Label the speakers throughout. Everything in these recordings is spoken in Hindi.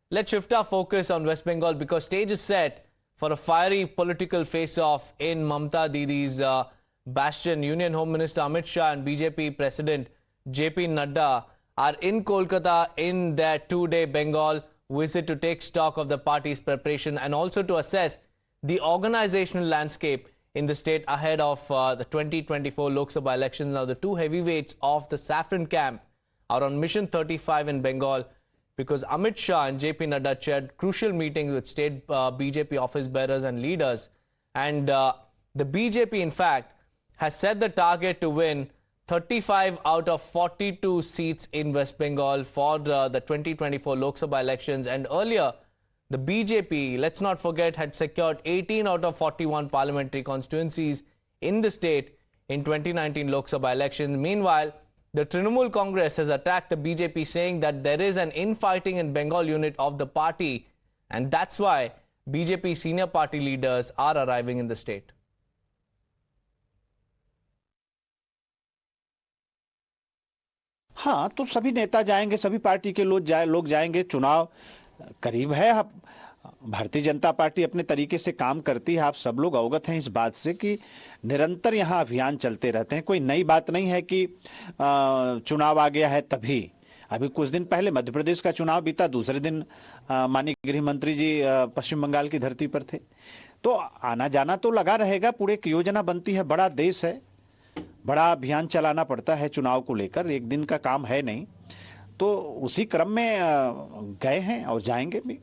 Speaker 1: Let's shift our focus on West Bengal because stage is set for a fiery political face-off in Mamta Didi's bastion. Union Home Minister Amit Shah and BJP President JP Nadda are in Kolkata in their two-day Bengal visit to take stock of the party's preparation and also to assess the organizational landscape in the state ahead of the 2024 Lok Sabha elections. Now, the two heavyweights of the Saffron camp are on Mission 35 in Bengal because Amit Shah and JP Nadda chaired crucial meetings with state BJP office bearers and leaders. And the BJP, in fact, has set the target to win 35 out of 42 seats in West Bengal for the 2024 Lok Sabha elections. And earlier, the BJP, let's not forget, had secured 18 out of 41 parliamentary constituencies in the state in 2019 Lok Sabha elections. Meanwhile, the Trinamool Congress has attacked the BJP, saying that there is an infighting in Bengal unit of the party, and that's why BJP senior party leaders are arriving in the state.
Speaker 2: हाँ, तो सभी नेता जाएंगे, सभी पार्टी के लोग जाएंगे। चुनाव करीब है। भारतीय जनता पार्टी अपने तरीके से काम करती है। आप सब लोग अवगत हैं इस बात से कि निरंतर यहाँ अभियान चलते रहते हैं। कोई नई बात नहीं है कि चुनाव आ गया है तभी। अभी कुछ दिन पहले मध्य प्रदेश का चुनाव बीता, दूसरे दिन माननीय गृह मंत्री जी पश्चिम बंगाल की धरती पर थे। तो आना जाना तो लगा रहेगा। पूरे एक योजना बनती है। बड़ा देश है, बड़ा अभियान चलाना पड़ता है चुनाव को लेकर। एक दिन का काम है नहीं। तो उसी क्रम में गए हैं और जाएंगे भी।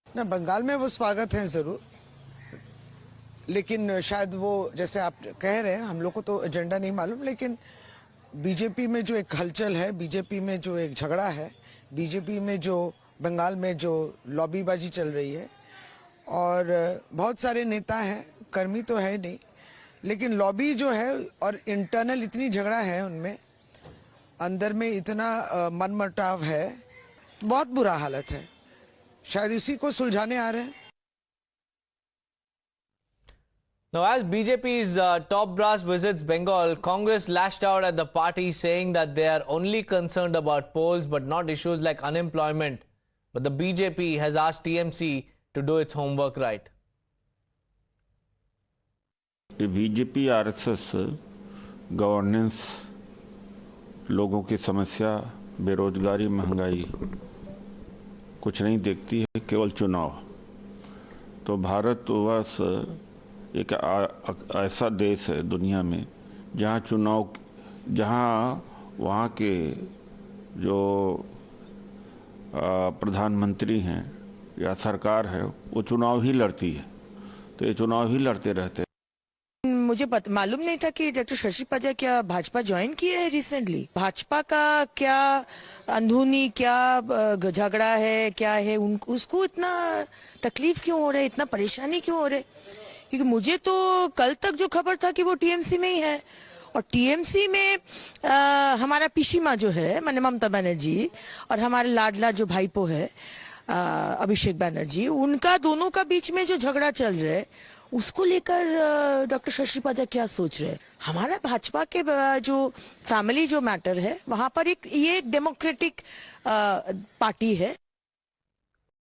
Speaker 3: ना, बंगाल में वो स्वागत है जरूर, लेकिन शायद वो जैसे आप कह रहे हैं, हम लोग को तो एजेंडा नहीं मालूम, लेकिन बीजेपी में जो एक हलचल है, बीजेपी में जो एक झगड़ा है, बीजेपी में जो बंगाल में जो लॉबीबाजी चल रही है, और बहुत सारे नेता हैं, कर्मी तो है नहीं, लेकिन लॉबी जो है और इंटरनल इतनी झगड़ा है उनमें, अंदर में इतना मनमुटाव है, बहुत बुरा हालत है। शायद इसी को सुलझाने आ रहे हैं।
Speaker 1: Now, as BJP's top brass visits Bengal, Congress lashed out at the party, saying that they are only concerned about polls but not issues like unemployment. But the BJP has asked TMC to do its homework right.
Speaker 4: BJP RSS governance, लोगों की समस्या, बेरोजगारी, महंगाई कुछ नहीं देखती है, केवल चुनाव। तो भारतवर्ष एक ऐसा देश है दुनिया में जहाँ चुनाव, जहाँ वहाँ के जो प्रधानमंत्री हैं या सरकार है वो चुनाव ही लड़ती है। तो ये चुनाव ही लड़ते रहते हैं।
Speaker 5: मुझे मालूम नहीं था कि डॉक्टर शशि पाजा क्या भाजपा ज्वाइन किए है रिसेंटली। भाजपा का क्या अंदरूनी क्या झगड़ा है, क्या है, उसको इतना तकलीफ क्यों हो रहा है, इतना परेशानी क्यों हो रहा है? क्योंकि मुझे तो कल तक जो खबर था कि वो टीएमसी में ही है, और टीएमसी में हमारा पिशीमा जो है माने ममता बनर्जी और हमारे लाडला जो भाईपो है अभिषेक बनर्जी, उनका दोनों का बीच में जो झगड़ा चल रहा है उसको लेकर डॉक्टर शशि पाजा क्या सोच रहे हैं? हमारा भाजपा के जो फैमिली जो मैटर है वहां पर ये एक डेमोक्रेटिक पार्टी है।